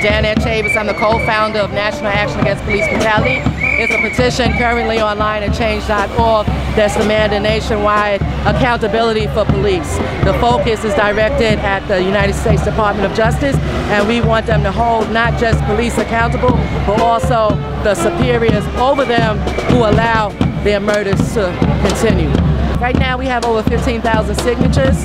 Danette Chavis. I'm the co-founder of National Action Against Police Brutality. It's a petition currently online at change.org that's demanding nationwide accountability for police. The focus is directed at the United States Department of Justice, and we want them to hold not just police accountable, but also the superiors over them who allow their murders to continue. Right now we have over 15,000 signatures,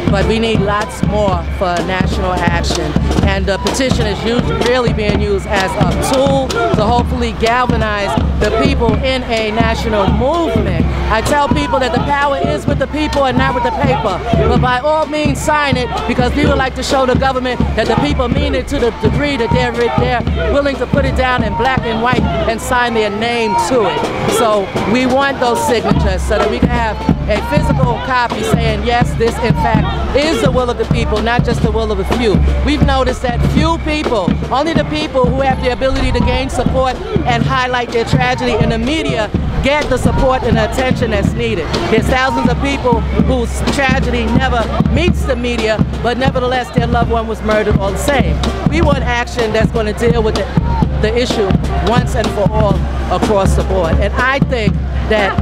but we need lots more for national action. And the petition is really being used as a tool to hopefully galvanize the people in a national movement. I tell people that the power is with the people and not with the paper. But by all means sign it, because we would like to show the government that the people mean it to the degree that they're willing to put it down in black and white and sign their name to it. So we want those signatures so that we can have a physical copy saying, yes, this in fact is the will of the people, not just the will of a few. We've noticed that few people, only the people who have the ability to gain support and highlight their tragedy in the media, get the support and the attention that's needed. There's thousands of people whose tragedy never meets the media, but nevertheless their loved one was murdered all the same. We want action that's going to deal with the issue once and for all across the board. And I think that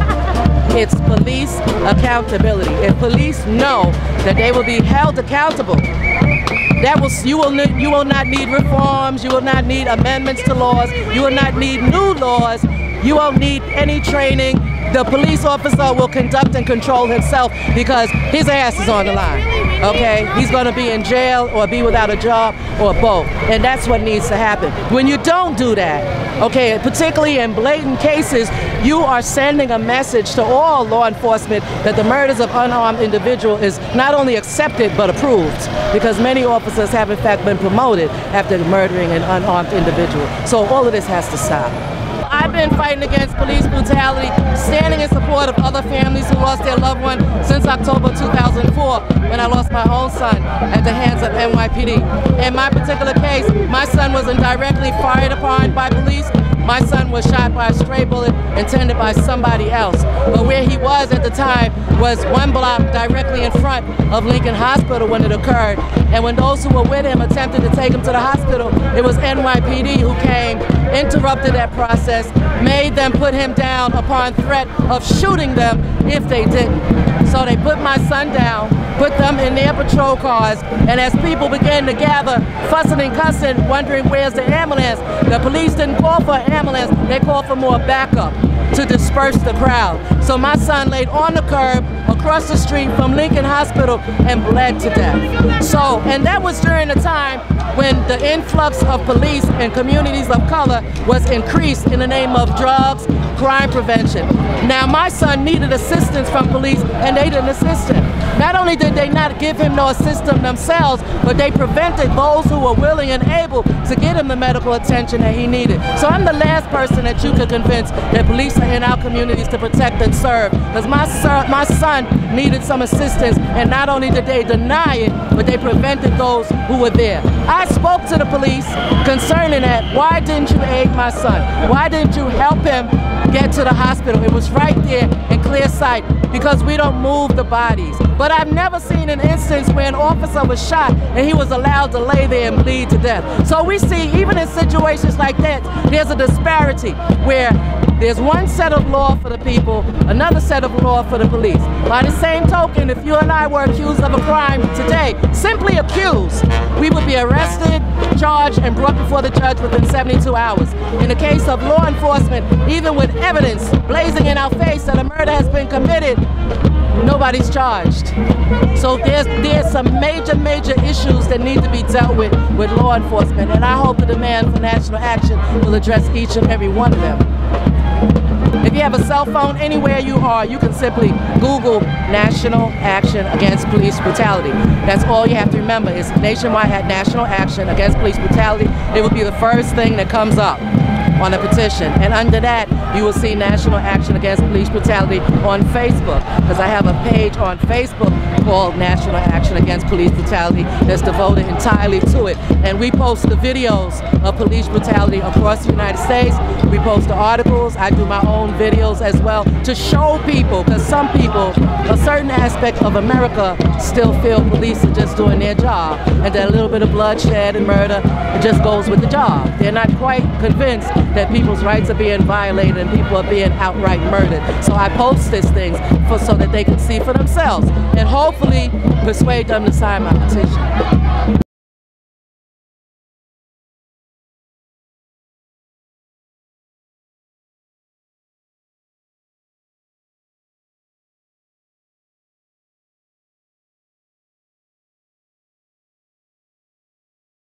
it's police accountability. If police know that they will be held accountable, you will not need reforms, you will not need amendments to laws, you will not need new laws, you won't need any training. The police officer will conduct and control himself because his ass is on the line, okay? He's gonna be in jail or be without a job or both, and that's what needs to happen. When you don't do that, okay, particularly in blatant cases, you are sending a message to all law enforcement that the murders of unarmed individuals is not only accepted but approved, because many officers have in fact been promoted after murdering an unarmed individual. So all of this has to stop. I've been fighting against police brutality, standing in support of other families who lost their loved one since October 2004, when I lost my own son at the hands of NYPD. In my particular case, my son wasn't directly fired upon by police. My son was shot by a stray bullet intended by somebody else. But where he was at the time was one block directly in front of Lincoln Hospital when it occurred. And when those who were with him attempted to take him to the hospital, it was NYPD who came, interrupted that process, made them put him down upon threat of shooting them if they didn't. So they put my son down, put them in their patrol cars, and as people began to gather, fussing and cussing, wondering where's the ambulance, the police didn't call for an ambulance, they called for more backup to disperse the crowd. So my son laid on the curb across the street from Lincoln Hospital and bled to death. So, and that was during a time when the influx of police in communities of color was increased in the name of drugs, crime prevention. Now my son needed assistance from police and they didn't assist him. Not only did they not give him no assistance themselves, but they prevented those who were willing and able to get him the medical attention that he needed. So I'm the last person that you could convince that police are in our communities to protect and serve. Because my son needed some assistance, and not only did they deny it, but they prevented those who were there. I spoke to the police concerning that. Why didn't you aid my son? Why didn't you help him get to the hospital? It was right there in clear sight, because we don't move the bodies. But I've never seen an instance where an officer was shot and he was allowed to lay there and bleed to death. So we see, even in situations like that, there's a disparity where there's one set of law for the people, another set of law for the police. By the same token, if you and I were accused of a crime today, simply accused, we would be arrested, charged, and brought before the judge within 72 hours. In the case of law enforcement, even with evidence blazing in our face that a murder has been committed, nobody's charged. So there's some major issues that need to be dealt with law enforcement, and I hope the demand for national action will address each and every one of them. If you have a cell phone, anywhere you are, you can simply Google National Action Against Police Brutality. That's all you have to remember is nationwide National Action Against Police Brutality. It will be the first thing that comes up. on a petition. And under that, you will see National Action Against Police Brutality on Facebook, because I have a page on Facebook called National Action Against Police Brutality that's devoted entirely to it. And we post the videos of police brutality across the United States. We post the articles. I do my own videos as well to show people, because some people, a certain aspect of America still feel police are just doing their job, and that a little bit of bloodshed and murder, it just goes with the job. They're not quite convinced that people's rights are being violated and people are being outright murdered. So I post these things so that they can see for themselves and hopefully persuade them to sign my petition.